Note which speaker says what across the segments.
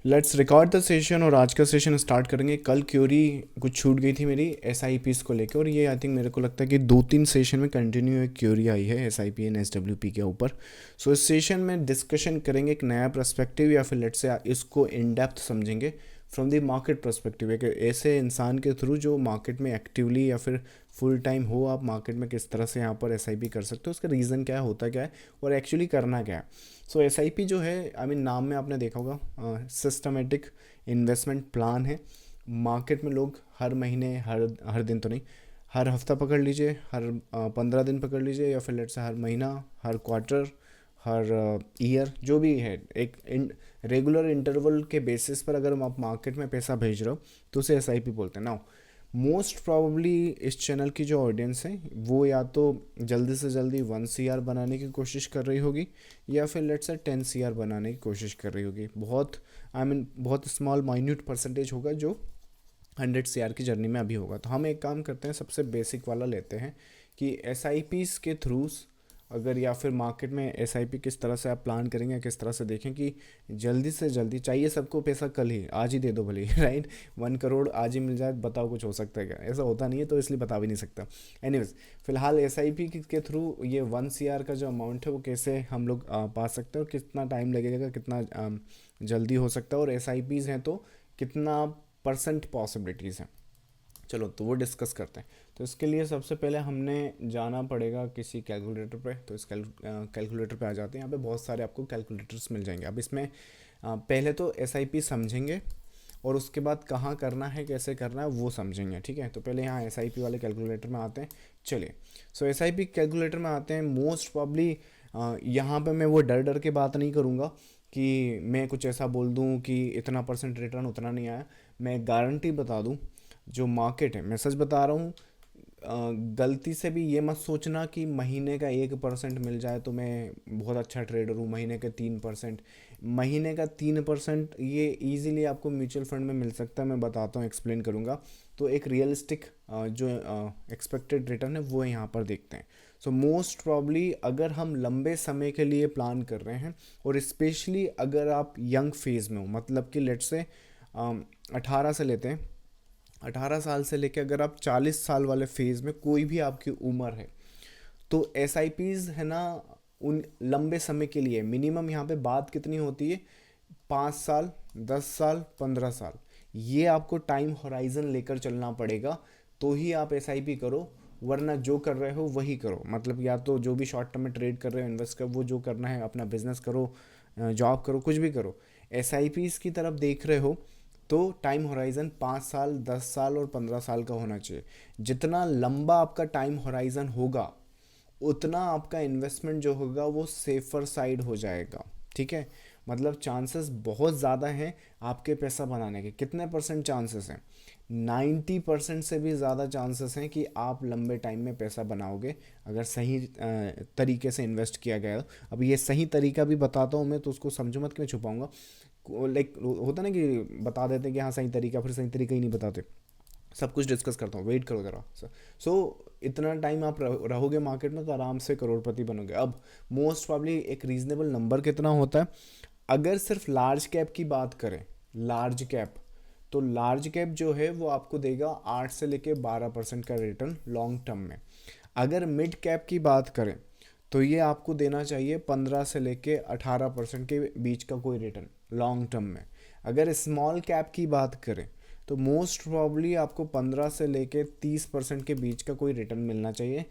Speaker 1: Let's record the session और आज का सेशन स्टार्ट करेंगे। कल क्यूरी कुछ छूट गई थी मेरी एस आई पीज़ को लेकर, और ये आई थिंक मेरे को लगता है कि 2-3 सेशन में कंटिन्यू एक क्यूरी आई है S I P and S W P के ऊपर। सो इस सेशन में डिस्कशन करेंगे एक नया पर्सपेक्टिव, या फिर लेट्स से इसको इन डेप्थ समझेंगे फ्रॉम द मार्केट पर्सपेक्टिव। एक ऐसे इंसान के थ्रू जो मार्केट में एक्टिवली या फिर फुल टाइम हो, आप मार्केट में किस तरह से यहाँ पर एस आई पी कर सकते हो, उसका रीज़न क्या है, होता क्या है और एक्चुअली करना क्या है। सो एस आई पी जो है, आई मीन नाम में आपने देखा होगा, सिस्टमेटिक इन्वेस्टमेंट प्लान है। मार्केट में लोग हर महीने, हर हर दिन तो नहीं, हर हफ्ता पकड़ लीजिए, हर 15 दिन पकड़ लीजिए, या फिर लेट्स से हर महीना, हर क्वार्टर, हर ईयर, जो भी है, एक रेगुलर इंटरवल के बेसिस पर अगर आप मार्केट में पैसा भेज रहे हो तो उसे एस आई पी बोलते हैं। नाउ मोस्ट प्रॉब्ली इस चैनल की जो ऑडियंस है वो या तो जल्दी से जल्दी 1 CR बनाने की कोशिश कर रही होगी, या फिर लेट्स से 10 CR बनाने की कोशिश कर रही होगी। बहुत बहुत स्मॉल माइन्यूट परसेंटेज होगा जो 100 CR की जर्नी में अभी होगा। तो हम एक काम करते हैं, सबसे बेसिक वाला लेते हैं कि एस आई पीज़ के थ्रू अगर, या फिर मार्केट में एस आई पी किस तरह से आप प्लान करेंगे, किस तरह से देखें कि जल्दी से जल्दी चाहिए सबको पैसा कल ही, आज ही दे दो भले ही राइट। 1 करोड़ आज ही मिल जाए, बताओ कुछ हो सकता है क्या? ऐसा होता नहीं है, तो इसलिए बता भी नहीं सकता। एनीवेज, फिलहाल एस आई पी के थ्रू ये 1 CR का जो अमाउंट है वो कैसे हम लोग पा सकते हैं, और कितना टाइम लगेगा, कितना जल्दी हो सकता है, और एस आई पीज़ हैं तो कितना परसेंट पॉसिबिलिटीज़ हैं। चलो तो वो डिस्कस करते हैं। तो इसके लिए सबसे पहले हमने जाना पड़ेगा किसी कैलकुलेटर पे। तो इस कैलकुलेटर पे आ जाते हैं। यहाँ पे बहुत सारे आपको कैलकुलेटर्स मिल जाएंगे। अब इसमें पहले तो एस आई पी समझेंगे, और उसके बाद कहाँ करना है, कैसे करना है वो समझेंगे, ठीक है। तो पहले यहाँ एस आई पी वाले कैलकुलेटर में आते हैं। चलिए, सो एस आई पी कैलकुलेटर में आते हैं। मोस्ट प्रॉब्ली यहाँ पे मैं वो डर डर के बात नहीं करूँगा कि मैं कुछ ऐसा बोल दूँ कि इतना परसेंट रिटर्न उतना नहीं आया। मैं गारंटी बता दूँ, जो मार्केट है, मैं सच बता रहा हूँ। गलती से भी ये मत सोचना कि महीने का 1% मिल जाए तो मैं बहुत अच्छा ट्रेडर हूँ। महीने के 3%, महीने का 3% ये इजीली आपको म्यूचुअल फंड में मिल सकता है। मैं बताता हूँ, एक्सप्लेन करूँगा। तो एक रियलिस्टिक जो एक्सपेक्टेड रिटर्न है वो यहाँ पर देखते हैं। सो मोस्ट प्रॉब्ली अगर हम लंबे समय के लिए प्लान कर रहे हैं, और स्पेशली अगर आप यंग फेज़ में हो, मतलब कि लेट्स से 18 से लेते हैं, 18 साल से लेकर अगर आप 40 साल वाले फेज़ में कोई भी आपकी उम्र है, तो एस आई पीज़ है ना, उन लंबे समय के लिए मिनिमम यहाँ पे बात कितनी होती है, 5 साल, 10 साल, 15 साल, ये आपको टाइम होराइजन लेकर चलना पड़ेगा। तो ही आप एस आई पी करो, वरना जो कर रहे हो वही करो। मतलब या तो जो भी शॉर्ट टर्म में ट्रेड कर रहे हो, इन्वेस्ट कर, वो जो करना है, अपना बिजनेस करो, जॉब करो, कुछ भी करो, एस आई पीज़ की तरफ देख रहे हो तो टाइम होराइज़न 5 साल, 10 साल और 15 साल का होना चाहिए। जितना लंबा आपका टाइम होराइज़न होगा, उतना आपका इन्वेस्टमेंट जो होगा वो सेफर साइड हो जाएगा, ठीक है। मतलब चांसेस बहुत ज़्यादा हैं आपके पैसा बनाने के। कितने परसेंट चांसेस हैं? 90% से भी ज़्यादा चांसेस हैं कि आप लंबे टाइम में पैसा बनाओगे, अगर सही तरीके से इन्वेस्ट किया गया हो। अब ये सही तरीका भी बताता हूँ मैं, तो उसको समझो मत कि मैं छुपाऊंगा। लाइक होता ना कि बता देते हैं कि हाँ सही तरीका, फिर सही तरीका ही नहीं बताते। सब कुछ डिस्कस करता हूँ, वेट करो ज़रा। सो इतना टाइम आप रहोगे मार्केट में तो आराम से करोड़पति बनोगे। अब मोस्ट प्रॉब्ली एक रीजनेबल नंबर कितना होता है? अगर सिर्फ लार्ज कैप की बात करें, लार्ज कैप, तो लार्ज कैप जो है वो आपको देगा 8 से लेके 12% का रिटर्न लॉन्ग टर्म में। अगर मिड कैप की बात करें तो ये आपको देना चाहिए 15 से लेके 18% के बीच का कोई रिटर्न लॉन्ग टर्म में। अगर स्मॉल कैप की बात करें तो मोस्ट प्रॉब्ली आपको 15 से लेके 30% के बीच का कोई रिटर्न मिलना चाहिए।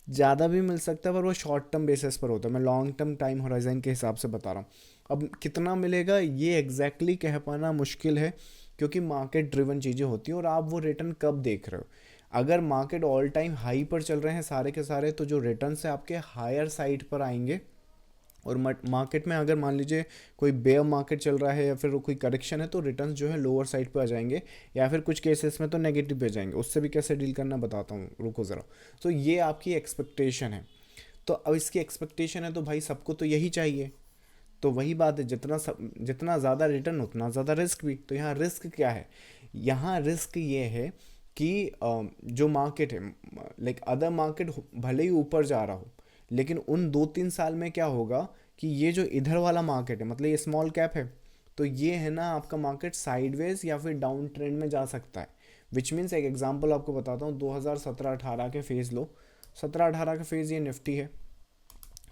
Speaker 1: ज़्यादा भी मिल सकता है, पर वो शॉर्ट टर्म बेसिस पर होता है। मैं लॉन्ग टर्म टाइम होराइजन के हिसाब से बता रहा हूँ। अब कितना मिलेगा ये एग्जैक्टली कह पाना मुश्किल है, क्योंकि मार्केट ड्रिवन चीज़ें होती हैं, और आप वो रिटर्न कब देख रहे हो। अगर मार्केट ऑल टाइम हाई पर चल रहे हैं सारे के सारे, तो जो रिटर्न है आपके हायर साइड पर आएंगे। और मार्केट में अगर मान लीजिए कोई बेयर मार्केट चल रहा है या फिर कोई करेक्शन है, तो रिटर्न्स जो है लोअर साइड पे आ जाएंगे, या फिर कुछ केसेस में तो नेगेटिव पे जाएंगे। उससे भी कैसे डील करना बताता हूँ, रुको ज़रा। तो ये आपकी एक्सपेक्टेशन है। तो अब इसकी एक्सपेक्टेशन है तो भाई सबको तो यही चाहिए। तो वही बात है, जितना ज़्यादा रिटर्न उतना ज़्यादा रिस्क भी। तो यहाँ रिस्क क्या है? यहाँ रिस्क ये है कि जो मार्केट है, लाइक अदर मार्केट भले ही ऊपर जा रहा हो, लेकिन उन 2-3 साल में क्या होगा कि ये जो इधर वाला मार्केट है, मतलब ये स्मॉल कैप है, तो ये है ना आपका मार्केट साइडवेज या फिर डाउन ट्रेंड में जा सकता है। विच मीन्स एक एग्जांपल आपको बताता हूँ, 2017-18 के फेज़ लो, 17-18 का फेज़ ये निफ्टी है।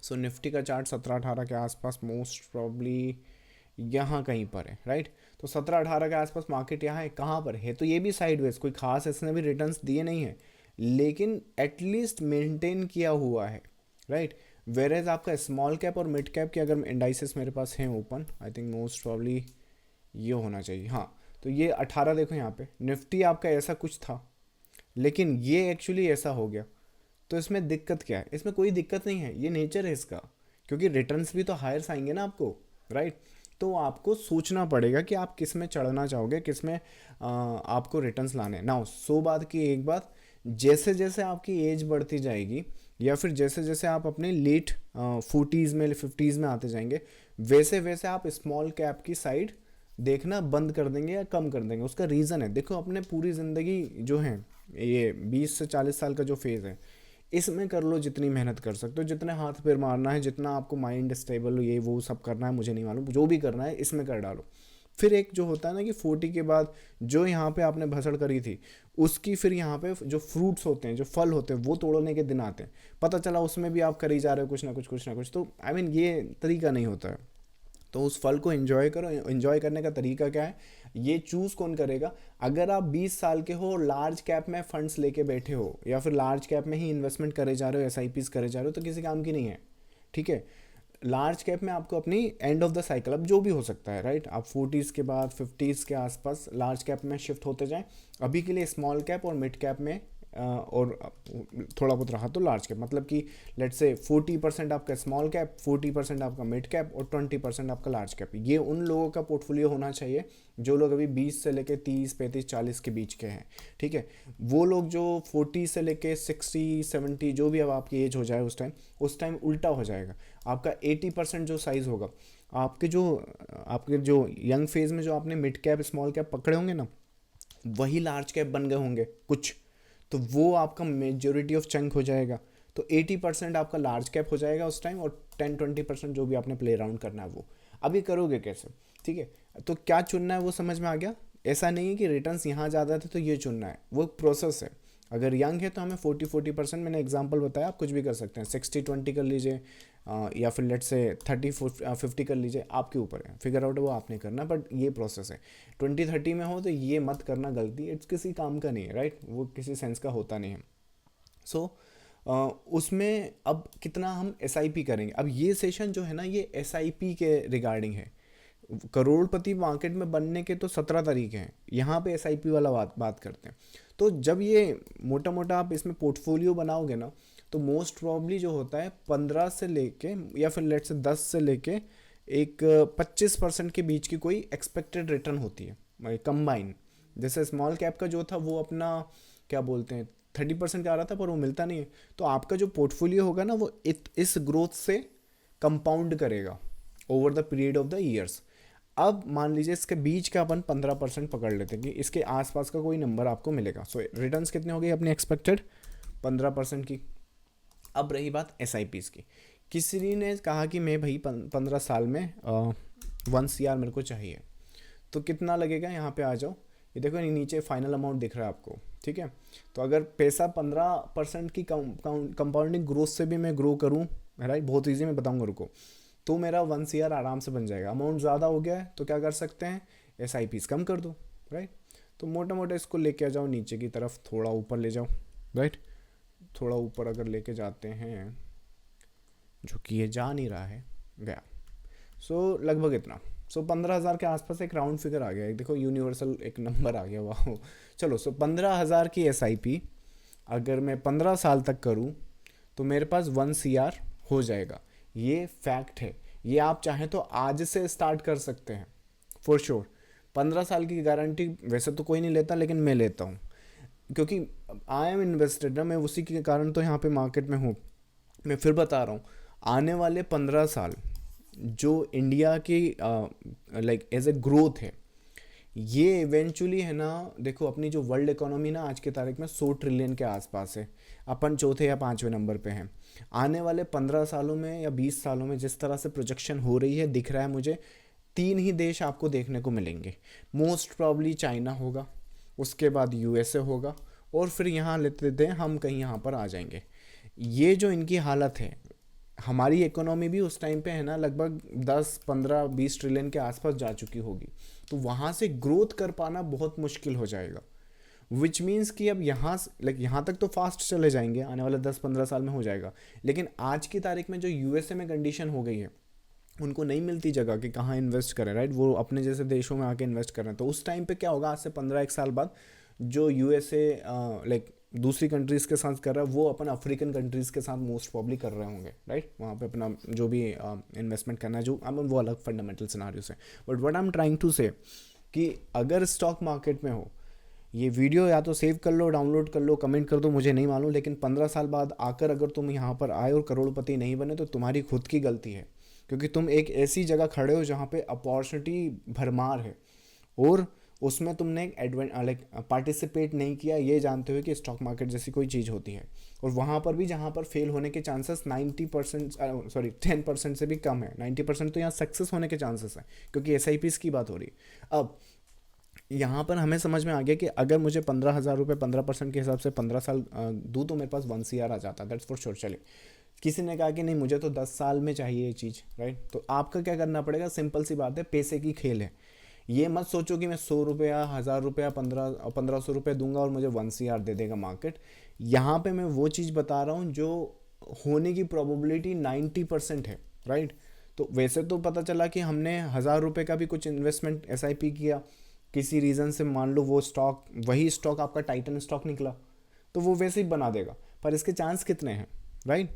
Speaker 1: सो निफ्टी का चार्ट 17-18 के आसपास मोस्ट प्रॉब्ली यहाँ कहीं पर है, राइट। तो 17-18 के आसपास मार्केट यहाँ है, कहाँ पर है, तो ये भी साइडवेज, कोई खास इसने भी रिटर्न्स दिए नहीं है, लेकिन एटलीस्ट मेंटेन किया हुआ है, राइट। वेरेज आपका स्मॉल कैप और मिड कैप के अगर इंडाइसेस मेरे पास हैं open, I think most probably ये होना चाहिए, हाँ। तो ये 18 देखो यहाँ पे, निफ्टी आपका ऐसा कुछ था, लेकिन ये एक्चुअली ऐसा हो गया। तो इसमें दिक्कत क्या है, इसमें कोई दिक्कत नहीं है, ये नेचर है इसका, क्योंकि रिटर्न्स भी तो हायर आएंगे ना आपको, राइट। तो आपको सोचना पड़ेगा कि आप किस में चढ़ना चाहोगे, किस में आपको रिटर्न्स लाने हैं ना। 100 बात की एक बात, जैसे जैसे आपकी एज बढ़ती जाएगी या फिर जैसे जैसे आप अपने लेट 40s में 50s में आते जाएंगे, वैसे वैसे आप स्मॉल कैप की साइड देखना बंद कर देंगे या कम कर देंगे। उसका रीज़न है, देखो अपने पूरी ज़िंदगी जो है ये 20 से 40 साल का जो फेज़ है, इसमें कर लो जितनी मेहनत कर सकते हो, जितने हाथ पैर मारना है, जितना आपको माइंड स्टेबल ये वो सब करना है, मुझे नहीं मालूम, जो भी करना है इसमें कर डालो। फिर एक जो होता है ना कि 40 के बाद जो यहाँ पे आपने भसड़ करी थी, उसकी फिर यहाँ पे जो फ्रूट्स होते हैं, जो फल होते हैं, वो तोड़ने के दिन आते हैं, पता चला उसमें भी आप करी जा रहे हो कुछ ना कुछ कुछ ना कुछ। तो आई मीन ये तरीका नहीं होता है। तो उस फल को एंजॉय करो। एंजॉय करने का तरीका क्या है, ये चूज़ कौन करेगा। अगर आप 20 साल के हो, लार्ज कैप में फंड्स लेके बैठे हो या फिर लार्ज कैप में ही इन्वेस्टमेंट करे जा रहे हो, एसआईपीस करे जा रहे हो, तो किसी काम की नहीं है, ठीक है। लार्ज कैप में आपको अपनी एंड ऑफ द साइकिल, अब जो भी हो सकता है, राइट, आप 40s के बाद 50s के आसपास लार्ज कैप में शिफ्ट होते जाएं। अभी के लिए स्मॉल कैप और मिड कैप में और थोड़ा बहुत रहा तो लार्ज कैप, मतलब कि लेट्स से 40% आपका स्मॉल कैप, 40% आपका मिड कैप और 20% आपका लार्ज कैप। ये उन लोगों का पोर्टफोलियो होना चाहिए जो लोग अभी 20 से लेके 30, 35, 40 के बीच के हैं, ठीक है। वो लोग जो 40 से लेके 60, 70 जो भी अब आपकी एज हो जाए उस टाइम उल्टा हो जाएगा। आपका 80% जो साइज़ होगा, आपके जो यंग फेज़ में जो आपने मिड कैप स्मॉल कैप पकड़े होंगे ना, वही लार्ज कैप बन गए होंगे कुछ, तो वो आपका मेजोरिटी ऑफ चंक हो जाएगा। तो 80% आपका लार्ज कैप हो जाएगा उस टाइम, और 10-20% जो भी आपने प्ले अराउंड करना है वो अभी करोगे कैसे, ठीक है। तो क्या चुनना है वो समझ में आ गया। ऐसा नहीं है कि रिटर्न्स यहाँ ज़्यादा थे तो ये चुनना है, वो प्रोसेस है। अगर यंग है तो हमें 40% मैंने एग्जांपल बताया, आप कुछ भी कर सकते हैं, 60-20 कर लीजिए या फिर लेट से 30-50 कर लीजिए, आपके ऊपर है, फिगर आउट वो आपने करना, बट ये प्रोसेस है। 20-30 में हो तो ये मत करना गलती, इट्स किसी काम का नहीं है, राइट, वो किसी सेंस का होता नहीं है। सो उसमें अब कितना हम एसआईपी करेंगे। अब ये सेशन जो है ना, ये एसआईपी के रिगार्डिंग है। करोड़पति मार्केट में बनने के तो 17 तरीके हैं, यहाँ पे एसआईपी वाला बात करते हैं। तो जब ये मोटा मोटा आप इसमें पोर्टफोलियो बनाओगे ना, तो मोस्ट प्रॉब्ली जो होता है 15 से लेके या फिर लेट से 10 से लेके एक 25% के बीच की कोई एक्सपेक्टेड रिटर्न होती है कंबाइन। जैसे स्मॉल कैप का जो था वो अपना क्या बोलते हैं 30% का आ रहा था, पर वो मिलता नहीं है। तो आपका जो पोर्टफोलियो होगा ना, वो इस ग्रोथ से कंपाउंड करेगा over the period of the years. अब मान लीजिए इसके बीच का अपन 15% पकड़ लेते हैं कि इसके आसपास का कोई नंबर आपको मिलेगा। सो रिटर्न्स कितने हो गए अपने एक्सपेक्टेड 15% की। अब रही बात एसआईपीज़ की, किसी ने कहा कि मैं भाई 15 साल में 1 CR मेरे को चाहिए, तो कितना लगेगा, यहाँ पे आ जाओ, ये देखो नीचे फाइनल अमाउंट दिख रहा है आपको, ठीक है। तो अगर पैसा 15% की कंपाउंडिंग ग्रोथ से भी मैं ग्रो करूँ, राइट, बहुत ईजी मैं बताऊँगा, रुको, तो मेरा 1 CR आराम से बन जाएगा। अमाउंट ज़्यादा हो गया है तो क्या कर सकते हैं, एसआईपीज़ कम कर दो, राइट। तो मोटा मोटा इसको लेके आ जाओ नीचे की तरफ, थोड़ा ऊपर ले जाओ, राइट, थोड़ा ऊपर अगर लेके जाते हैं, जो कि ये जा नहीं रहा है, गया। सो लगभग इतना, 15,000 के आसपास एक राउंड फिगर आ गया, एक देखो यूनिवर्सल एक नंबर आ गया, वाह। चलो 15,000 की एसआईपी अगर मैं 15 साल तक करूँ तो मेरे पास 1 CR हो जाएगा। ये फैक्ट है, ये आप चाहें तो आज से स्टार्ट कर सकते हैं फॉर श्योर। 15 साल की गारंटी वैसे तो कोई नहीं लेता, लेकिन मैं लेता हूँ क्योंकि आई एम इन्वेस्टेड ना, मैं उसी के कारण तो यहाँ पे मार्केट में हूँ। मैं फिर बता रहा हूँ, आने वाले 15 साल जो इंडिया की लाइक एज ए ग्रोथ है, ये इवेंचुअली है ना, देखो अपनी जो वर्ल्ड इकोनॉमी ना आज की तारीख में 100 ट्रिलियन के आसपास है, अपन चौथे या पाँचवें नंबर पे हैं। आने वाले 15 सालों में या 20 सालों में जिस तरह से प्रोजेक्शन हो रही है, दिख रहा है मुझे, तीन ही देश आपको देखने को मिलेंगे। मोस्ट प्रॉब्ली चाइना होगा, उसके बाद यूएसए होगा, और फिर यहाँ लेते थे हम कहीं यहाँ पर आ जाएंगे। ये जो इनकी हालत है, हमारी इकोनॉमी भी उस टाइम पे है ना लगभग 10 15 20 ट्रिलियन के आसपास जा चुकी होगी, तो वहाँ से ग्रोथ कर पाना बहुत मुश्किल हो जाएगा। विच मीन्स कि अब यहाँ लाइक यहाँ तक तो फास्ट चले जाएंगे, आने वाले 10 15 साल में हो जाएगा, लेकिन आज की तारीख में जो यूएसए में कंडीशन हो गई है, उनको नहीं मिलती जगह कि कहाँ इन्वेस्ट करें, राइट, वो अपने जैसे देशों में आके इन्वेस्ट कर रहे हैं। तो उस टाइम पे क्या होगा, आज से 15 1 साल बाद जो यूएसए लाइक दूसरी कंट्रीज़ के साथ कर रहा है, वो अपन अफ्रीकन कंट्रीज़ के साथ मोस्ट प्रॉब्ली कर रहे होंगे, राइट, वहाँ पे अपना जो भी इन्वेस्टमेंट करना है, जो वो अलग फंडामेंटल सिनारियो से। But what I am trying to say कि अगर स्टॉक मार्केट में हो, ये वीडियो या तो सेव कर लो, डाउनलोड कर लो, कमेंट कर दो, मुझे नहीं मालूम, लेकिन 15 साल बाद आकर अगर तुम यहाँ पर आए और करोड़पति नहीं बने तो तुम्हारी खुद की गलती है, क्योंकि तुम एक ऐसी जगह खड़े हो जहाँ पे अपॉर्चुनिटी भरमार है, और उसमें तुमने लाइक पार्टिसिपेट नहीं किया, ये जानते हुए कि स्टॉक मार्केट जैसी कोई चीज़ होती है। और वहाँ पर भी जहाँ पर फेल होने के चांसेस 90% 10% से भी कम है, 90% तो यहाँ सक्सेस होने के चांसेस हैं, क्योंकि SIPs की बात हो रही है। अब यहाँ पर हमें समझ में आ गया कि अगर मुझे 15,000 रुपये 15% के हिसाब से 15 साल दूँ तो मेरे पास 1 CR आ जाता, दैट्स फॉर श्योर। चलिए, किसी ने कहा कि नहीं मुझे तो 10 साल में चाहिए ये चीज़, राइट, तो आपका क्या करना पड़ेगा, सिंपल सी बात है, पैसे की खेल है। ये मत सोचो कि मैं 100 रुपया 1000 रुपया 1500 रुपये दूंगा और मुझे 1 CR दे देगा मार्केट। यहाँ पे मैं वो चीज़ बता रहा हूँ जो होने की प्रोबेबिलिटी 90% है, राइट। तो वैसे तो पता चला कि हमने 1000 रुपये का भी कुछ इन्वेस्टमेंट SIP किया, किसी रीज़न से मान लो वो स्टॉक, वही स्टॉक आपका टाइटन स्टॉक निकला, तो वो वैसे ही बना देगा, पर इसके चांस कितने हैं, राइट।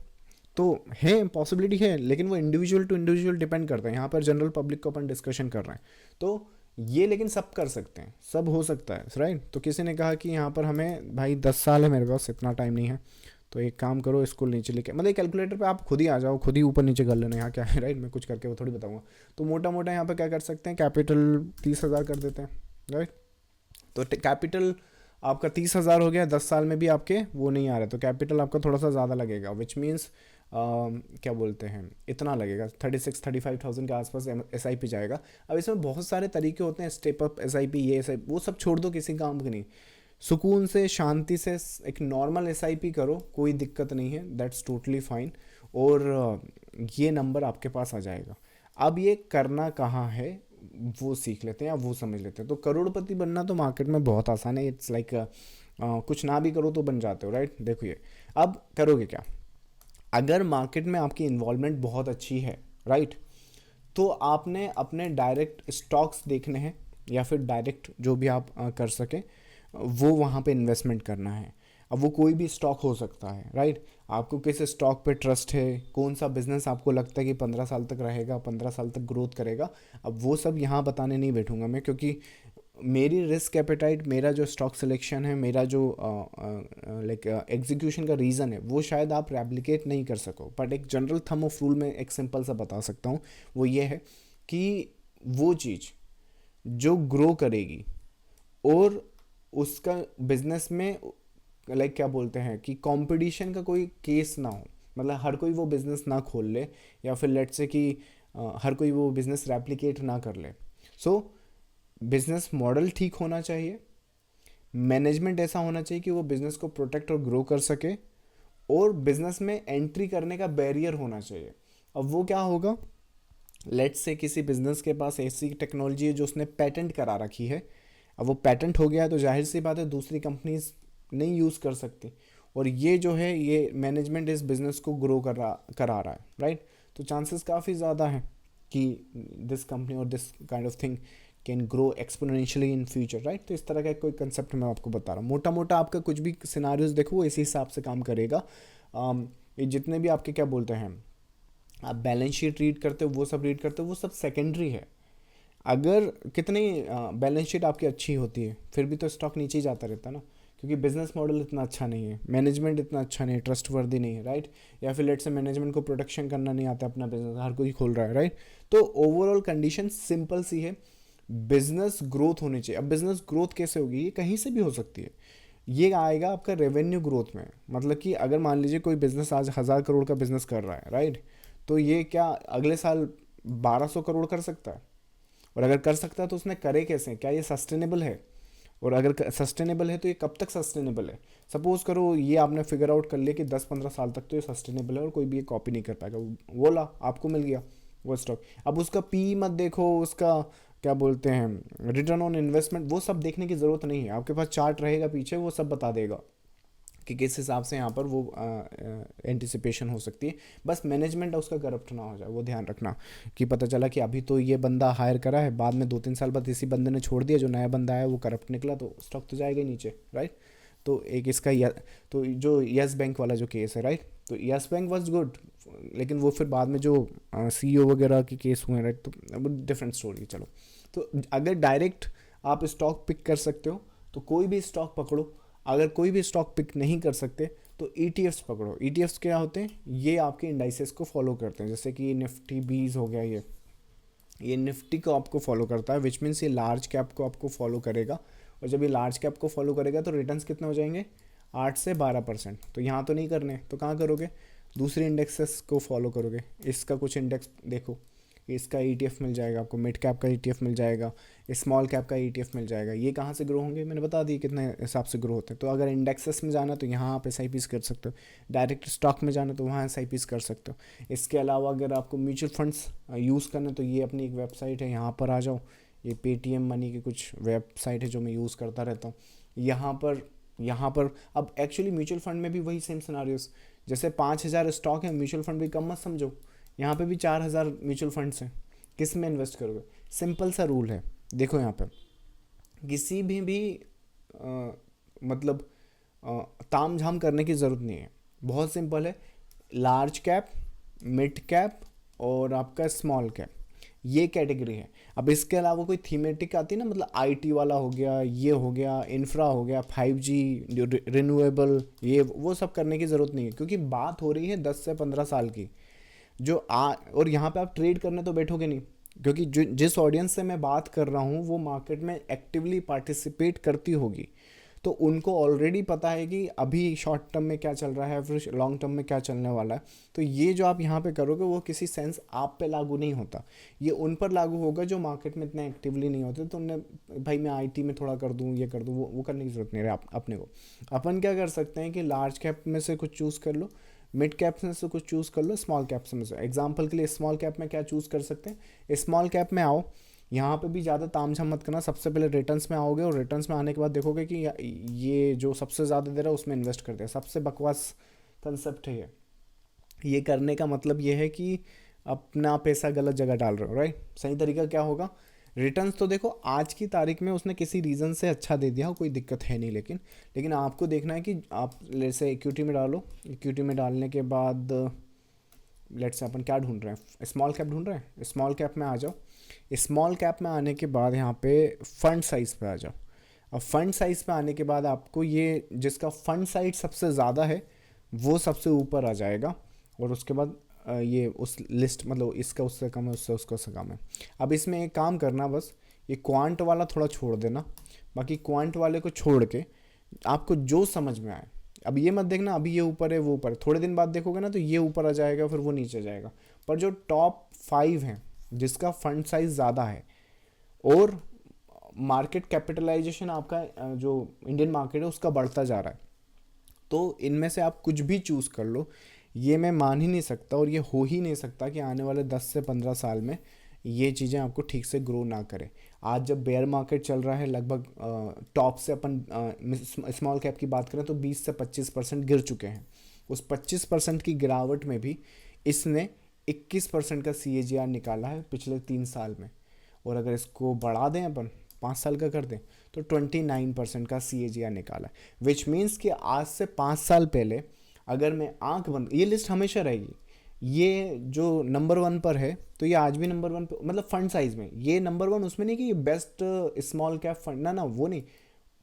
Speaker 1: तो है, पॉसिबिलिटी है, लेकिन वो इंडिविजुअल टू इंडिविजुअल डिपेंड करता है। यहाँ पर जनरल पब्लिक को अपन डिस्कशन कर रहे हैं, तो ये लेकिन सब कर सकते हैं, सब हो सकता है, राइट। तो किसी ने कहा कि यहाँ पर हमें भाई 10 साल है मेरे पास, इतना टाइम नहीं है, तो एक काम करो, इसको नीचे लेके मतलब कैलकुलेटर पे आप खुद ही आ जाओ, खुद ही ऊपर नीचे कर लेना, यहाँ क्या है, राइट, मैं कुछ करके वो थोड़ी बताऊँगा। तो मोटा मोटा यहाँ पर क्या कर सकते हैं, कैपिटल 30,000 कर देते हैं, राइट। तो कैपिटल आपका 30,000 हो गया, 10 साल में भी आपके वो नहीं आ रहे, तो कैपिटल आपका थोड़ा सा ज़्यादा लगेगा, विच मीन्स क्या बोलते हैं, इतना लगेगा 36 35,000 के आसपास SIP जाएगा। अब इसमें बहुत सारे तरीके होते हैं, स्टेप अप SIP, ये SIP, वो सब छोड़ दो, किसी काम के नहीं, सुकून से शांति से एक नॉर्मल SIP करो, कोई दिक्कत नहीं है, दैट्स टोटली फाइन, और ये नंबर आपके पास आ जाएगा। अब ये करना कहाँ है वो सीख लेते हैं या वो समझ लेते हैं। तो करोड़पति बनना तो मार्केट में बहुत आसान है, इट्स लाइक कुछ ना भी करो तो बन जाते हो, राइट। देखो ये, अब करोगे क्या, अगर मार्केट में आपकी इन्वॉल्वमेंट बहुत अच्छी है, राइट, तो आपने अपने डायरेक्ट स्टॉक्स देखने हैं, या फिर डायरेक्ट जो भी आप कर सकें वो वहाँ पे इन्वेस्टमेंट करना है। अब वो कोई भी स्टॉक हो सकता है, राइट, आपको किस स्टॉक पे ट्रस्ट है, कौन सा बिजनेस आपको लगता है कि 15 साल तक रहेगा, 15 साल तक ग्रोथ करेगा, अब वो सब यहाँ बताने नहीं बैठूंगा मैं, क्योंकि मेरी रिस्क एपेटाइट, मेरा जो स्टॉक सिलेक्शन है, मेरा जो लाइक एग्जीक्यूशन का रीज़न है, वो शायद आप रेप्लिकेट नहीं कर सको, बट एक जनरल थंब ऑफ रूल में एक सिंपल सा बता सकता हूँ, वो ये है कि वो चीज़ जो ग्रो करेगी और उसका बिजनेस में लाइक क्या बोलते हैं कि कंपटीशन का कोई केस ना हो, मतलब हर कोई वो बिज़नेस ना खोल ले, या फिर लेट से कि हर कोई वो बिज़नेस रेप्लिकेट ना कर ले। सो बिज़नेस मॉडल ठीक होना चाहिए, मैनेजमेंट ऐसा होना चाहिए कि वो बिज़नेस को प्रोटेक्ट और ग्रो कर सके, और बिज़नेस में एंट्री करने का बैरियर होना चाहिए। अब वो क्या होगा, लेट्स से किसी बिज़नेस के पास ऐसी टेक्नोलॉजी है जो उसने पेटेंट करा रखी है, अब वो पेटेंट हो गया तो जाहिर सी बात है दूसरी कंपनीज नहीं यूज़ कर सकती, और ये जो है ये मैनेजमेंट इस बिज़नेस को ग्रो करा रहा है, राइट। तो चांसेस काफ़ी ज़्यादा हैं कि दिस कंपनी और this kind of thing can grow exponentially in future, right. तो इस तरह का कोई कंसेप्ट मैं आपको बता रहा हूँ, मोटा मोटा आपका कुछ भी सिनारियोज देखो वो इसी हिसाब से काम करेगा। ये जितने भी आपके क्या बोलते हैं, आप बैलेंस शीट रीड करते हो, वो सब रीड करते हो, वो सब सेकेंडरी है। अगर कितनी बैलेंस शीट आपकी अच्छी होती है, फिर भी तो स्टॉक नीचे ही जाता रहता है ना, क्योंकि बिजनेस मॉडल इतना अच्छा नहीं है, मैनेजमेंट इतना अच्छा नहीं है, ट्रस्ट वर्दी नहीं है, राइट। या फिर लेट से मैनेजमेंट को प्रोटेक्शन करना नहीं आता, अपना बिजनेस हर कोई खोल रहा है, राइट। तो ओवरऑल कंडीशन सिंपल सी है, बिजनेस ग्रोथ होनी चाहिए। अब बिजनेस ग्रोथ कैसे होगी, ये कहीं से भी हो सकती है, ये आएगा आपका रेवेन्यू ग्रोथ में। मतलब कि अगर मान लीजिए कोई बिजनेस आज 1000 करोड़ का बिजनेस कर रहा है, राइट, तो ये क्या अगले साल 1200 करोड़ कर सकता है? और अगर कर सकता है तो उसने करे कैसे, क्या ये सस्टेनेबल है, और अगर सस्टेनेबल है तो ये कब तक सस्टेनेबल है। सपोज करो ये आपने फिगर आउट कर लिया कि 10-15 साल तक तो ये सस्टेनेबल है और कोई भी ये कॉपी नहीं कर पाएगा, वो ला आपको मिल गया वो स्टॉक। अब उसका पी मत देखो, उसका क्या बोलते हैं रिटर्न ऑन इन्वेस्टमेंट, वो सब देखने की ज़रूरत नहीं है। आपके पास चार्ट रहेगा पीछे, वो सब बता देगा कि किस हिसाब से यहाँ पर वो एंटिसिपेशन हो सकती है। बस मैनेजमेंट उसका करप्ट ना हो जाए, वो ध्यान रखना कि पता चला कि अभी तो ये बंदा हायर करा है, बाद में 2-3 साल बाद इसी बंदे ने छोड़ दिया, जो नया बंदा है वो करप्ट निकला, तो स्टॉक तो जाएगा ही नीचे, राइट। तो एक इसका तो जो यस बैंक वाला जो केस है, राइट, तो यस बैंक वॉज गुड, लेकिन वो फिर बाद में जो CEO वगैरह के केस हुए, राइट, तो वो डिफरेंट स्टोरी है। चलो, तो अगर डायरेक्ट आप स्टॉक पिक कर सकते हो तो कोई भी स्टॉक पकड़ो, अगर कोई भी स्टॉक पिक नहीं कर सकते तो ETFs पकड़ो। ETFs क्या होते हैं, ये आपके इंडाइसेस को फॉलो करते हैं, जैसे कि निफ्टी 20 हो गया, ये निफ्टी को आपको फॉलो करता है, विच मीन्स ये लार्ज कैप को आपको फॉलो करेगा। और जब ये लार्ज कैप को फॉलो करेगा तो रिटर्न्स कितने हो जाएंगे, 8 से 12%। तो यहाँ तो नहीं करने, तो कहाँ करोगे, दूसरे इंडेक्सेस को फॉलो करोगे। इसका कुछ इंडेक्स देखो, इसका ETF मिल जाएगा आपको, मिड कैप का ETF मिल जाएगा, स्मॉल कैप का ETF मिल जाएगा। ये कहाँ से ग्रो होंगे, मैंने बता दी कितने हिसाब से ग्रो होते हैं। तो अगर इंडेक्सेस में जाना तो यहाँ आप SIPs कर सकते हो, डायरेक्ट स्टॉक में जाना तो वहाँ SIPs कर सकते हो। इसके अलावा अगर आपको म्यूचुअल फंड्स यूज़ करना तो ये अपनी एक वेबसाइट है, यहाँ पर आ जाओ। ये पेटीएम मनी की कुछ वेबसाइट है जो मैं यूज़ करता रहता हूँ। यहाँ पर अब एक्चुअली म्यूचुअल फंड में भी वही सेम सिनारियोस, जैसे 5,000 स्टॉक है, म्यूचुअल फंड भी कम मत समझो, यहाँ पे भी 4,000 म्यूचुअल फंड्स हैं। किस में इन्वेस्ट करोगे, सिंपल सा रूल है, देखो यहाँ पे किसी भी मतलब ताम झाम करने की ज़रूरत नहीं है, बहुत सिंपल है। लार्ज कैप, मिड कैप और आपका स्मॉल कैप, ये कैटेगरी है। अब इसके अलावा कोई थीमेटिक आती है ना, मतलब IT वाला हो गया, ये हो गया, इंफ्रा हो गया, 5G, रिन्यूएबल, ये वो सब करने की ज़रूरत नहीं है, क्योंकि बात हो रही है 10 से 15 साल की। और यहाँ पे आप ट्रेड करने तो बैठोगे नहीं, क्योंकि जिस ऑडियंस से मैं बात कर रहा हूँ वो मार्केट में एक्टिवली पार्टिसिपेट करती होगी, तो उनको ऑलरेडी पता है कि अभी शॉर्ट टर्म में क्या चल रहा है, फिर लॉन्ग टर्म में क्या चलने वाला है। तो ये जो आप यहाँ पे करोगे वो किसी सेंस आप पे लागू नहीं होता, ये उन पर लागू होगा जो मार्केट में इतने एक्टिवली नहीं होते। तो उन्हें भाई मैं IT में थोड़ा कर दूँ, ये कर दूँ, वो करने की ज़रूरत नहीं है अपने को। अपन क्या कर सकते हैं कि लार्ज कैप में से कुछ चूज़ कर लो, मिड कैप में से कुछ चूज़ कर लो, स्मॉल कैप में से। एग्जांपल के लिए स्मॉल कैप में क्या चूज़ कर सकते हैं, स्मॉल कैप में आओ, यहाँ पे भी ज़्यादा तामझाम मत करना, सबसे पहले रिटर्न्स में आओगे और रिटर्न्स में आने के बाद देखोगे कि ये जो सबसे ज़्यादा दे रहा है उसमें इन्वेस्ट करते हैं। सबसे बकवास कंसेप्ट है ये करने का मतलब ये है कि अपना पैसा गलत जगह डाल रहे हो, राइट। सही तरीका क्या होगा, रिटर्न्स तो देखो आज की तारीख में उसने किसी रीज़न से अच्छा दे दिया हो, कोई दिक्कत है नहीं, लेकिन आपको देखना है कि आप जैसे इक्विटी में डालो, इक्विटी में डालने के बाद लेट्स से अपन क्या ढूंढ रहे हैं, स्मॉल कैप ढूंढ रहे हैं, स्मॉल कैप में आ जाओ। स्मॉल कैप में आने के बाद यहाँ पे फंड साइज़ पे आ जाओ। अब फंड साइज़ पे आने के बाद आपको ये जिसका फंड साइज सबसे ज़्यादा है वो सबसे ऊपर आ जाएगा, और उसके बाद ये उस लिस्ट, मतलब इसका उससे कम है, उससे उसका कम है। अब इसमें एक काम करना, बस ये क्वांट वाला थोड़ा छोड़ देना, बाकी क्वांट वाले को छोड़ के आपको जो समझ में आए। अब ये मत देखना अभी ये ऊपर है वो ऊपर है, थोड़े दिन बाद देखोगे ना तो ये ऊपर आ जाएगा फिर वो नीचे जाएगा। पर जो टॉप 5 हैं जिसका फंड साइज ज़्यादा है और मार्केट कैपिटलाइजेशन आपका जो इंडियन मार्केट है उसका बढ़ता जा रहा है, तो इनमें से आप कुछ भी चूज़ कर लो। ये मैं मान ही नहीं सकता और ये हो ही नहीं सकता कि आने वाले 10 से 15 साल में ये चीज़ें आपको ठीक से ग्रो ना करें। आज जब बेयर मार्केट चल रहा है, लगभग टॉप से अपन स्मॉल कैप की बात करें तो 20 से 25% गिर चुके हैं। उस 25% की गिरावट में भी इसने 21% का CAGR निकाला है पिछले 3 साल में, और अगर इसको बढ़ा दें अपन 5 साल का कर दें तो 29% का CAGR निकाला है। विच मीन्स कि आज से 5 साल पहले अगर मैं आंख बंद, ये लिस्ट हमेशा रहेगी, ये जो नंबर 1 पर है तो ये आज भी नंबर 1 पर, मतलब फंड साइज में ये नंबर 1 उसमें नहीं कि ये बेस्ट स्मॉल कैप फंड, ना वो नहीं।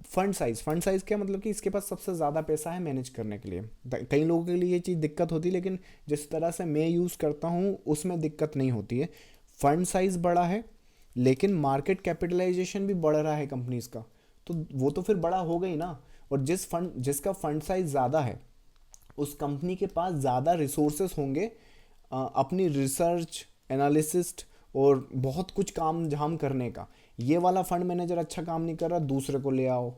Speaker 1: फंड साइज क्या मतलब कि इसके पास सबसे ज़्यादा पैसा है मैनेज करने के लिए। कई लोगों के लिए ये चीज़ दिक्कत होती है, लेकिन जिस तरह से मैं यूज़ करता हूँ उसमें दिक्कत नहीं होती है। फंड साइज़ बड़ा है लेकिन मार्केट कैपिटलाइजेशन भी बढ़ रहा है कंपनीज का, तो वो तो फिर बड़ा हो गई ना। और जिसका फंड साइज ज़्यादा है उस कंपनी के पास ज़्यादा रिसोर्सेस होंगे अपनी रिसर्च एनालिसिस्ट और बहुत कुछ काम झाम करने का। ये वाला फंड मैनेजर अच्छा काम नहीं कर रहा, दूसरे को ले आओ,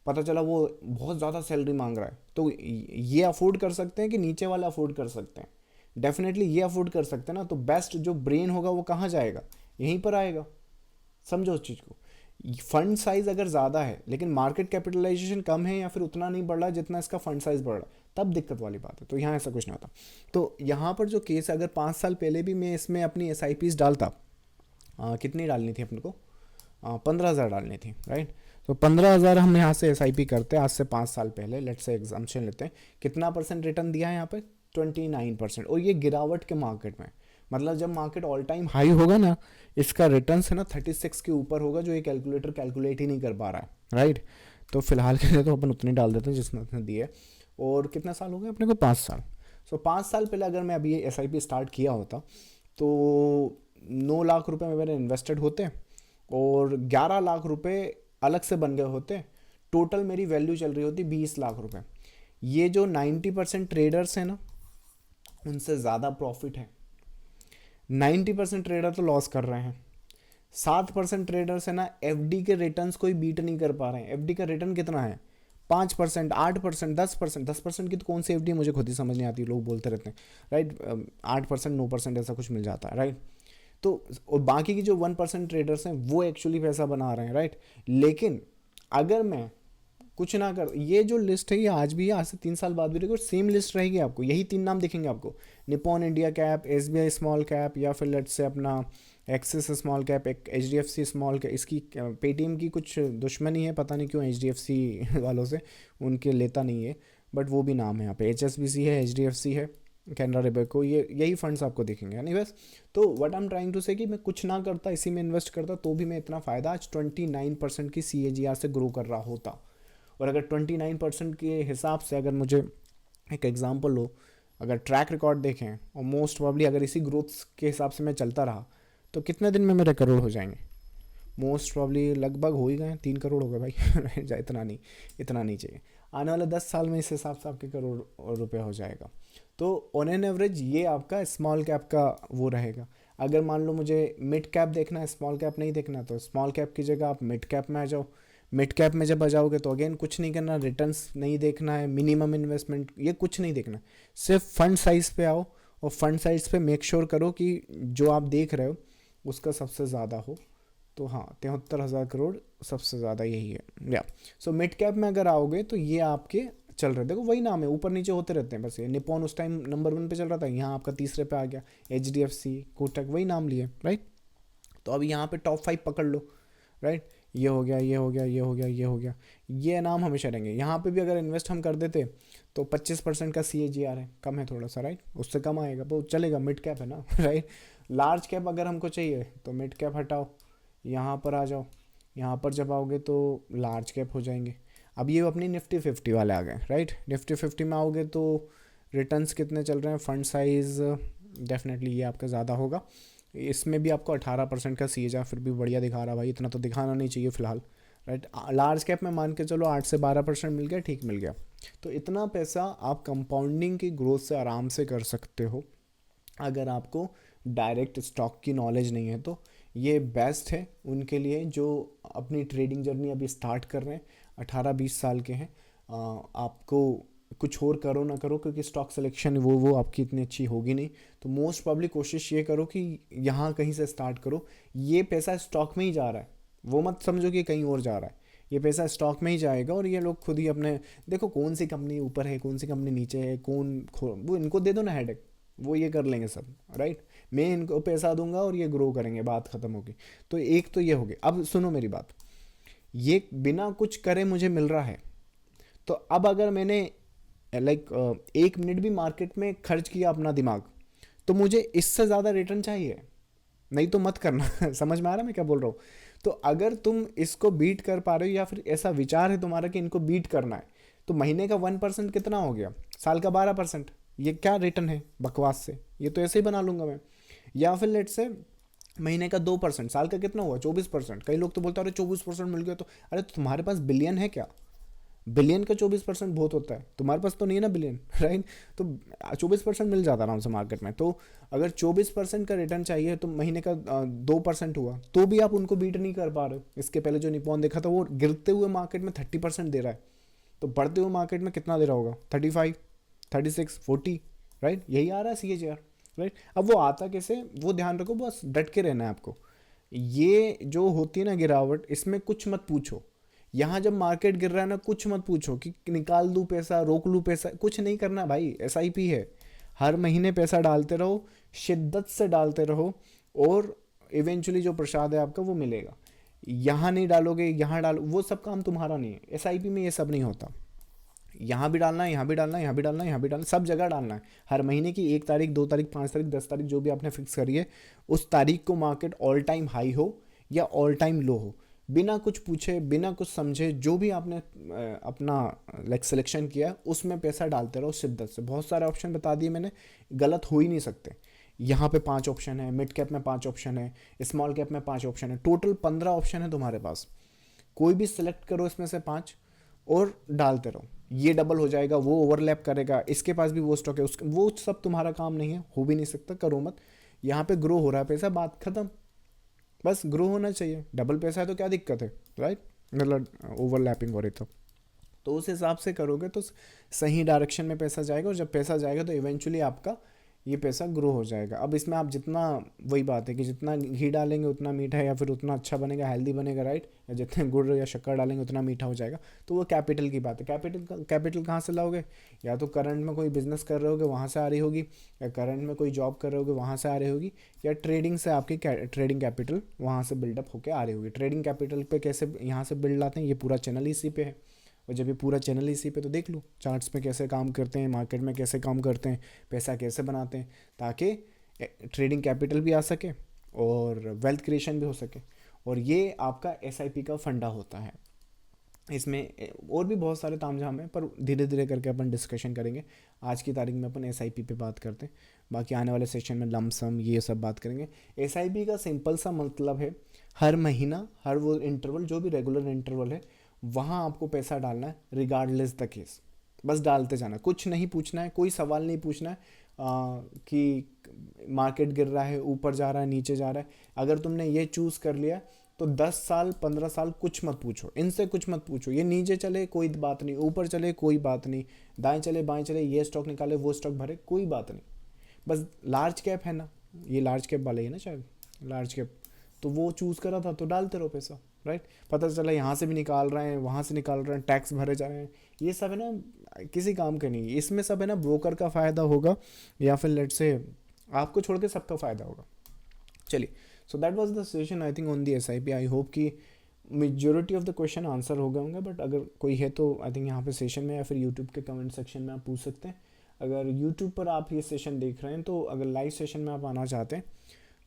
Speaker 1: पता चला वो बहुत ज़्यादा सैलरी मांग रहा है। तो ये अफोर्ड कर सकते हैं कि नीचे वाला अफोर्ड कर सकते हैं? डेफिनेटली ये अफोर्ड कर सकते हैं ना। तो बेस्ट जो ब्रेन होगा वो कहाँ जाएगा? यहीं पर आएगा। समझो उस चीज़ को। फंड साइज अगर ज़्यादा है लेकिन मार्केट कैपिटलाइजेशन कम है या फिर उतना नहीं बढ़ रहा जितना इसका फंड साइज बढ़ रहा है, तब दिक्कत वाली बात है। तो यहाँ ऐसा कुछ नहीं होता। तो यहाँ पर जो केस है, अगर 5 साल पहले भी मैं इसमें अपनी एस डालता, कितनी डालनी थी अपने को? 15,000 डालनी थी, राइट। तो 15,000 हम यहाँ से एस करते हैं आज से 5 साल पहले। लेट्स से एग्जाम्पशन लेते हैं, कितना परसेंट रिटर्न दिया है यहाँ पे? 29%। और ये गिरावट के मार्केट में, मतलब जब मार्केट ऑल टाइम हाई होगा ना, इसका रिटर्न है ना 36 के ऊपर होगा, जो ये कैलकुलेटर कैलकुलेट ही नहीं कर पा रहा है, राइट। तो फिलहाल के लिए तो अपन उतनी डाल देते हैं जिसने उतने दिए। और कितना साल हो गए अपने को? 5 साल। सो 5 साल पहले अगर मैं अभी ये एस स्टार्ट किया होता तो 9 लाख रुपए में मेरे इन्वेस्टेड होते और 11 लाख रुपए अलग से बन गए होते। टोटल मेरी वैल्यू चल रही होती 20 लाख रुपए। ये जो 90% ट्रेडर्स हैं ना, उनसे ज़्यादा प्रॉफिट है। 90% ट्रेडर तो लॉस कर रहे हैं। 7% ट्रेडर्स है ना, एफडी के रिटर्न्स कोई बीट नहीं कर पा रहे हैं। एफडी का रिटर्न कितना है? 5%, 8%, 10%। 10% की तो कौन सी एफडी मुझे खुद ही समझ नहीं आती, लोग बोलते रहते हैं, राइट। 8%, 9% ऐसा कुछ मिल जाता है, राइट। तो और बाकी की जो 1% ट्रेडर्स हैं वो एक्चुअली पैसा बना रहे हैं, राइट। लेकिन अगर मैं कुछ ना कर, ये जो लिस्ट है ये आज भी है, आज से 3 साल बाद भी रहेगी, और सेम लिस्ट रहेगी आपको, यही 3 नाम दिखेंगे आपको। Nippon India cap, SBI small cap, या फिर लेट्स से अपना एक्सिस स्मॉल कैप, एक एचडीएफसी स्मॉल कैप। इसकी पेटीएम की कुछ दुश्मनी है, पता नहीं क्यों एचडीएफसी वालों से, उनके लेता नहीं है, बट वो भी नाम है यहाँ पे। एचएसबीसी है, एचडीएफसी है, कैनरा रेबेको, ये यही फंड्स आपको दिखेंगे, यानी बस। तो what I am trying to say कि मैं कुछ ना करता, इसी में इन्वेस्ट करता, तो भी मैं इतना फ़ायदा आज 29% की CAGR से ग्रो कर रहा होता। और अगर 29% के हिसाब से अगर मुझे एक एग्जांपल लो, अगर ट्रैक रिकॉर्ड देखें और मोस्ट प्रॉब्ली अगर इसी ग्रोथ के हिसाब से मैं चलता रहा, तो कितने दिन में मेरे करोड़ हो जाएंगे? मोस्ट प्रॉब्ली लगभग हो ही गए, 3 करोड़ हो गए भाई। इतना नहीं चाहिए। आने वाले 10 साल में इस हिसाब से आपके करोड़ रुपए हो जाएगा। तो ऑन एन एवरेज ये आपका स्मॉल कैप का वो रहेगा। अगर मान लो मुझे मिड कैप देखना है, स्मॉल कैप नहीं देखना, तो स्मॉल कैप की जगह आप मिड कैप में आ जाओ। मिड कैप में जब आ जाओगे तो अगेन कुछ नहीं करना, रिटर्न्स नहीं देखना है, मिनिमम इन्वेस्टमेंट, ये कुछ नहीं देखना, सिर्फ फंड साइज पे आओ। और फंड साइज पे मेक श्योर करो कि जो आप देख रहे हो उसका सबसे ज़्यादा हो। तो हाँ, 73,000 करोड़ सबसे ज़्यादा यही है, या। सो मिड कैप में अगर आओगे तो ये आपके चल रहे, देखो वही नाम है, ऊपर नीचे होते रहते हैं बस। ये निपॉन उस टाइम नंबर 1 पे चल रहा था, यहाँ आपका तीसरे पे आ गया। HDFC, कोटक, वही नाम लिए, राइट। तो अब यहाँ पे टॉप 5 पकड़ लो, राइट। ये हो गया, ये हो गया, ये हो गया, ये हो गया, ये नाम हमेशा रहेंगे। यहाँ पे भी अगर इन्वेस्ट हम कर देते तो 25% का CAGR है, कम है थोड़ा सा, राइट। उससे कम आएगा वो चलेगा, मिड कैप है ना, राइट। लार्ज कैप अगर हमको चाहिए तो मिड कैप हटाओ, यहाँ पर आ जाओ। यहाँ पर जब आओगे तो लार्ज कैप हो जाएंगे। अब ये अपनी निफ्टी 50 वाले आ गए, राइट। निफ्टी 50 में आओगे तो रिटर्न्स कितने चल रहे हैं, फंड साइज़ डेफिनेटली ये आपका ज़्यादा होगा। इसमें भी आपको 18% का CAGR फिर भी बढ़िया दिखा रहा भाई, इतना तो दिखाना नहीं चाहिए फिलहाल, राइट। लार्ज कैप में मान के चलो 8 से 12% मिल गया, ठीक मिल गया। तो इतना पैसा आप कंपाउंडिंग की ग्रोथ से आराम से कर सकते हो। अगर आपको डायरेक्ट स्टॉक की नॉलेज नहीं है तो ये बेस्ट है उनके लिए जो अपनी ट्रेडिंग जर्नी अभी स्टार्ट कर रहे हैं, 18-20 साल के हैं। आपको कुछ और करो ना करो, क्योंकि स्टॉक सिलेक्शन वो आपकी इतनी अच्छी होगी नहीं, तो मोस्ट प्रॉब्ली कोशिश ये करो कि यहाँ कहीं से स्टार्ट करो। ये पैसा स्टॉक में ही जा रहा है, वो मत समझो कि कहीं और जा रहा है, ये पैसा स्टॉक में ही जाएगा। और ये लोग खुद ही अपने देखो कौन सी कंपनी ऊपर है, कौन सी कंपनी नीचे है, वो इनको दे दो ना हेडेक, वो ये कर लेंगे सब, राइट। मैं इनको पैसा दूंगा और ये ग्रो करेंगे, बात खत्म होगी। तो एक तो ये हो गया। अब सुनो मेरी बात, ये बिना कुछ करे मुझे मिल रहा है, तो अब अगर मैंने लाइक 1 मिनट भी मार्केट में खर्च किया अपना दिमाग, तो मुझे इससे ज़्यादा रिटर्न चाहिए, नहीं तो मत करना। समझ में आ रहा है मैं क्या बोल रहा हूँ? तो अगर तुम इसको बीट कर पा रहे हो, या फिर ऐसा विचार है तुम्हारा कि इनको बीट करना है, तो महीने का 1% कितना हो गया, साल का 12%, ये क्या रिटर्न है बकवास से, ये तो ऐसे ही बना लूँगा मैं। या फिर लेट से महीने का 2%, साल का कितना हुआ, 24%। कई लोग तो बोलते हैं अरे 24% मिल गया, तो अरे तो तुम्हारे पास बिलियन है क्या? बिलियन का 24% बहुत होता है, तुम्हारे पास तो नहीं है ना बिलियन राइट। तो 24% मिल जाता आराम से मार्केट में। तो अगर 24% का रिटर्न चाहिए तो महीने का 2% हुआ तो भी आप उनको बीट नहीं कर पा रहे हो। इसके पहले जो निपॉन देखा था वो गिरते हुए मार्केट में 30% दे रहा है, तो बढ़ते हुए मार्केट में कितना दे रहा होगा, 35, 36, 40, राइट, यही आ रहा है CAGR, राइट। अब वो आता कैसे, वो ध्यान रखो, बस डट के रहना है आपको। ये जो होती है ना गिरावट, इसमें कुछ मत पूछो। यहाँ जब मार्केट गिर रहा है ना, कुछ मत पूछो कि निकाल दूँ पैसा, रोक लूँ पैसा, कुछ नहीं करना भाई। SIP है, हर महीने पैसा डालते रहो, शिद्दत से डालते रहो, और इवेंचुअली जो प्रसाद है आपका वो मिलेगा। यहाँ नहीं डालोगे, यहाँ डालो, वो सब काम तुम्हारा नहीं है। SIP में ये सब नहीं होता। यहाँ भी डालना है, यहाँ भी डालना है, यहाँ भी डालना है, यहाँ भी डालना है, सब जगह डालना है। हर महीने की 1 तारीख, 2 तारीख, 5 तारीख, 10 तारीख, जो भी आपने फिक्स करी है, उस तारीख को मार्केट ऑल टाइम हाई हो या ऑल टाइम लो हो, बिना कुछ पूछे, बिना कुछ समझे, जो भी आपने अपना लाइक सिलेक्शन किया उसमें पैसा डालते रहो शिद्दत से। बहुत सारे ऑप्शन बता दिए मैंने, गलत हो ही नहीं सकते। यहाँ पे 5 ऑप्शन है, मिड कैप में 5 ऑप्शन है, स्मॉल कैप में 5 ऑप्शन है, टोटल 15 ऑप्शन है तुम्हारे पास। कोई भी सिलेक्ट करो इसमें से 5 और डालते रहो। ये डबल हो जाएगा, वो ओवरलैप करेगा, इसके पास भी वो स्टॉक है, उसके, वो सब तुम्हारा काम नहीं है, हो भी नहीं सकता, करो मत। यहाँ पे ग्रो हो रहा है पैसा, बात खत्म। बस ग्रो होना चाहिए, डबल पैसा है तो क्या दिक्कत है, राइट, मतलब ओवरलैपिंग हो रही तो उस हिसाब से करोगे तो सही डायरेक्शन में पैसा जाएगा, और जब पैसा जाएगा तो इवेंचुअली आपका ये पैसा ग्रो हो जाएगा। अब इसमें आप जितना, वही बात है कि जितना घी डालेंगे उतना मीठा है, या फिर उतना अच्छा बनेगा, हेल्दी बनेगा, राइट, या जितने गुड़ या शक्कर डालेंगे उतना मीठा हो जाएगा। तो वो कैपिटल की बात है। कैपिटल कहाँ से लाओगे, या तो करंट में कोई बिजनेस कर रहे होगे वहाँ से आ रही होगी, या करंट में कोई जॉब कर रहे होगे वहाँ से आ रही होगी, या ट्रेडिंग से आपकी ट्रेडिंग कैपिटल वहाँ से बिल्डअप होकर आ रही होगी। ट्रेडिंग कैपिटल पे कैसे यहाँ से बिल्ड लाते हैं, ये पूरा चैनल इसी पे है। और जब ये पूरा चैनल इसी पे, तो देख लो चार्ट्स पे कैसे काम करते हैं, मार्केट में कैसे काम करते हैं, पैसा कैसे बनाते हैं, ताकि ट्रेडिंग कैपिटल भी आ सके और वेल्थ क्रिएशन भी हो सके। और ये आपका SIP का फंडा होता है। इसमें और भी बहुत सारे तामझाम हैं, पर धीरे धीरे करके अपन डिस्कशन करेंगे। आज की तारीख में अपन SIP पे बात करते हैं, बाकी आने वाले सेशन में लमसम ये सब बात करेंगे। SIP का सिंपल सा मतलब है, हर महीना, हर वो इंटरवल, जो भी रेगुलर इंटरवल है, वहाँ आपको पैसा डालना है, रिगार्डलेस द केस। बस डालते जाना, कुछ नहीं पूछना है, कोई सवाल नहीं पूछना है कि मार्केट गिर रहा है, ऊपर जा रहा है, नीचे जा रहा है। अगर तुमने ये चूज़ कर लिया तो 10 साल 15 साल कुछ मत पूछो, इनसे कुछ मत पूछो। ये नीचे चले कोई बात नहीं, ऊपर चले कोई बात नहीं, दाएं चले बाएं चले, ये स्टॉक निकाले वो स्टॉक भरे, कोई बात नहीं। बस लार्ज कैप है ना, ये लार्ज कैप वाला ही है ना शायद, लार्ज कैप, तो वो चूज़ करा था तो डालते रहो पैसा, राइट। पता चला यहाँ से भी निकाल रहे हैं, वहाँ से निकाल रहे हैं, टैक्स भरे जा रहे हैं, ये सब है ना किसी काम का नहीं। इसमें सब है ना ब्रोकर का फ़ायदा होगा, या फिर लेट से आपको छोड़ के सबका फ़ायदा होगा। चलिए, so that was the session I think on the SIP। I hope कि majority of the question answer हो गए होंगे, बट अगर कोई है तो आई थिंक यहाँ पे सेशन में या फिर यूट्यूब के कमेंट सेक्शन में आप पूछ सकते हैं। अगर यूट्यूब पर आप ये सेशन देख रहे हैं, तो अगर लाइव सेशन में आप आना चाहते हैं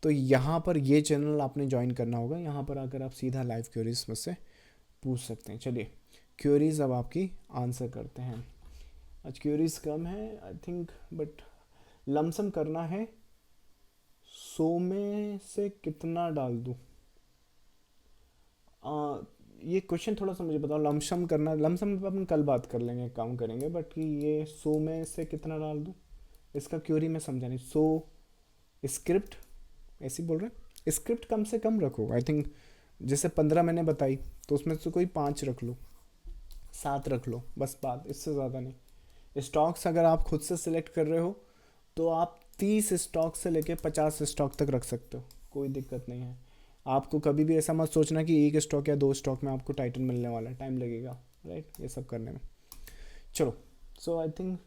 Speaker 1: तो यहाँ पर ये चैनल आपने ज्वाइन करना होगा। यहाँ पर आकर आप सीधा लाइव क्वेरीज मुझसे पूछ सकते हैं। चलिए, क्वेरीज अब आपकी आंसर करते हैं। आज क्वेरीज कम है आई थिंक, बट लमसम करना है। 100 में से कितना डाल दूँ, ये क्वेश्चन थोड़ा सा मुझे बताओ। लमसम करना, लमसम पे अपन कल बात कर लेंगे, काम करेंगे, बट कि ये 100 में से कितना डाल दूँ, इसका क्वेरी मैं समझा नहीं। 100 स्क्रिप्ट ऐसे ही बोल रहे हैं, स्क्रिप्ट कम से कम रखो। आई थिंक जैसे 15 मैंने बताई, तो उसमें से कोई 5 रख लो, 7 रख लो, बस बात, इससे ज़्यादा नहीं। स्टॉक्स अगर आप खुद से सिलेक्ट कर रहे हो तो आप 30 स्टॉक से लेके 50 स्टॉक तक रख सकते हो, कोई दिक्कत नहीं है। आपको कभी भी ऐसा मत सोचना कि एक स्टॉक या 2 स्टॉक में आपको टाइटल मिलने वाला है, टाइम लगेगा, राइट, ये सब करने में। चलो, सो आई थिंक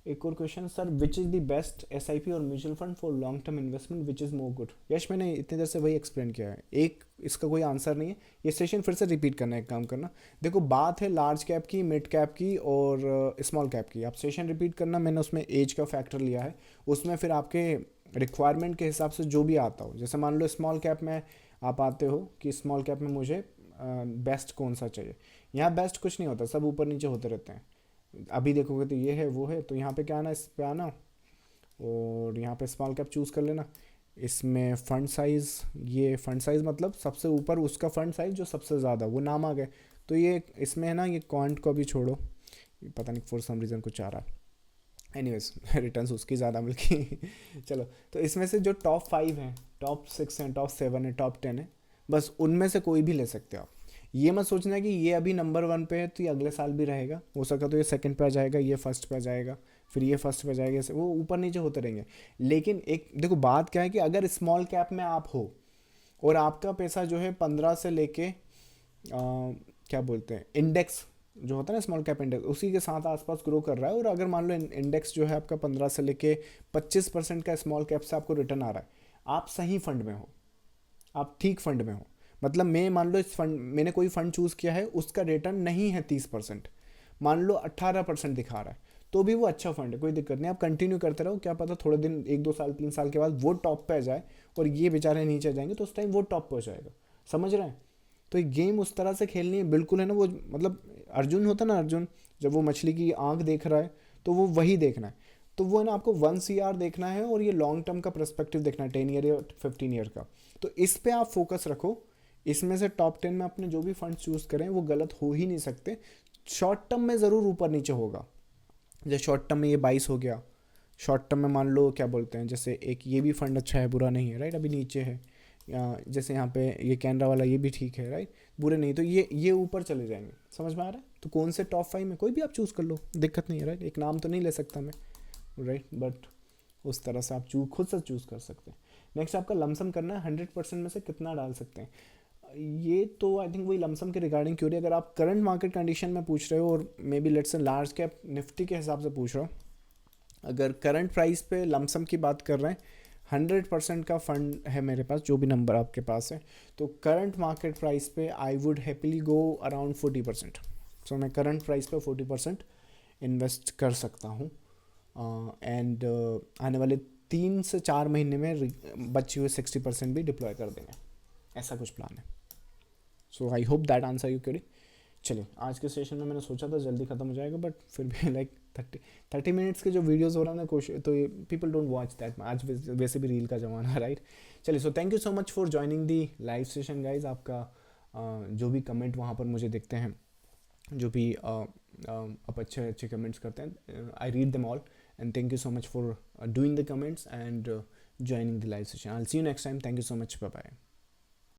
Speaker 1: एक और question, sir which is the best SIP और mutual fund for long term investment which is more good. Yash, मैंने इतनी देर से वही एक्सप्लेन किया है, एक इसका कोई आंसर नहीं है। ये सेशन फिर से रिपीट करना है, एक काम करना, देखो बात है लार्ज कैप की, मिड कैप की और स्मॉल कैप की। आप सेशन रिपीट करना, मैंने उसमें एज का फैक्टर लिया है, उसमें फिर आपके रिक्वायरमेंट के हिसाब से जो भी आता हो। जैसे मान लो स्मॉल कैप में आप आते हो कि स्मॉल कैप में मुझे बेस्ट कौन सा चाहिए, यहाँ बेस्ट कुछ नहीं होता, सब ऊपर नीचे होते रहते हैं। अभी देखोगे तो ये है वो है, तो यहाँ पे क्या आना, इस पे आना और यहाँ पे स्मॉल कैप चूज़ कर लेना। इसमें फंड साइज़, ये फंड साइज़ मतलब सबसे ऊपर उसका फंड साइज़ जो सबसे ज़्यादा, वो नाम आ गए, तो ये इसमें है ना, ये क्वांट को भी छोड़ो, ये पता नहीं फॉर सम रीज़न कुछ आ रहा है, एनीवेज रिटर्न्स उसकी ज़्यादा बल्कि चलो, तो इसमें से जो टॉप 5 हैं, टॉप 6 हैं, टॉप 7 है, टॉप 10 है, बस उनमें से कोई भी ले सकते हो आप। ये मत सोचना कि ये अभी नंबर 1 पे है तो ये अगले साल भी रहेगा, हो सका तो ये सेकंड पे आ जाएगा, ये फर्स्ट पे आ जाएगा, फिर ये फर्स्ट पे जाएगा, वो ऊपर नीचे होते रहेंगे। लेकिन एक देखो बात क्या है कि अगर स्मॉल कैप में आप हो और आपका पैसा जो है 15 से लेके क्या बोलते हैं, इंडेक्स जो होता है ना, स्मॉल कैप इंडेक्स, उसी के साथ आसपास ग्रो कर रहा है, और अगर मान लो इंडेक्स जो है आपका 15 से लेके 25% का स्मॉल कैप से आपको रिटर्न आ रहा है, आप सही फंड में हो, आप ठीक फंड में हो। मतलब मैं मान लो इस फंड, मैंने कोई फंड चूज़ किया है, उसका रिटर्न नहीं है 30%, मान लो 18% दिखा रहा है, तो भी वो अच्छा फंड है, कोई दिक्कत नहीं, आप कंटिन्यू करते रहो, क्या पता थोड़े दिन, 1 2 साल 3 साल के बाद वो टॉप पे आ जाए और ये बेचारे नीचे आ जाएंगे, तो उस टाइम वो टॉप पे हो जाएगा। समझ रहे हैं? तो ये गेम उस तरह से खेलनी है बिल्कुल, है ना, वो मतलब अर्जुन होता ना, अर्जुन जब वो मछली की आंख देख रहा है तो वो वही देखना है, तो वो है ना, आपको 1 CR देखना है और ये लॉन्ग टर्म का पर्सपेक्टिव देखना है, 10 ईयर या 15 ईयर का। तो इस पे आप फोकस रखो, इसमें से टॉप 10 में अपने जो भी फंड चूज़ करें वो गलत हो ही नहीं सकते। शॉर्ट टर्म में ज़रूर ऊपर नीचे होगा, जैसे शॉर्ट टर्म में ये 22 हो गया, शॉर्ट टर्म में मान लो क्या बोलते हैं, जैसे एक ये भी फंड अच्छा है, बुरा नहीं है, राइट, अभी नीचे है, या जैसे यहाँ पे ये कैनरा वाला ये भी ठीक है, राइट, बुरे नहीं, तो ये ऊपर चले जाएंगे। समझ में आ रहा है? तो कौन से टॉप 5 में कोई भी आप चूज़ कर लो, दिक्कत नहीं है, राइट, एक नाम तो नहीं ले सकता मैं, राइट, बट उस तरह से आप खुद से चूज़ कर सकते हैं। नेक्स्ट आपका लमसम करना है, 100% में से कितना डाल सकते हैं, ये तो आई थिंक वही लमसम के रिगार्डिंग क्योंकि अगर आप करंट मार्केट कंडीशन में पूछ रहे हो और may be let's say large cap Nifty के हिसाब से पूछ रहे हो, अगर करंट प्राइस पे लमसम की बात कर रहे हैं, 100% का फंड है मेरे पास, जो भी नंबर आपके पास है, तो करंट मार्केट प्राइस पे I would happily go around 40%। सो मैं करंट प्राइस पे 40% इन्वेस्ट कर सकता हूँ, एंड आने वाले 3 से 4 महीने में बची हुए 60% भी डिप्लॉय कर देंगे, ऐसा कुछ प्लान है। So I hope that answer you query. चलिए, आज के सेशन में मैंने सोचा था जल्दी ख़त्म हो जाएगा, बट फिर भी लाइक 30 मिनट्स के जो वीडियोस हो रहा है ना, कोशिश तो ये पीपल डोंट वॉच दैट, आज वैसे भी रील का ज़माना है, राइट। चलिए, so thank you so much for joining the live session guys. आपका जो भी कमेंट वहाँ पर मुझे दिखते हैं, जो भी आप अच्छे अच्छे कमेंट्स करते हैं, I read them all, and thank you so much for doing the comments and joining the live session. I will see you next time. Thank you so much, bye bye.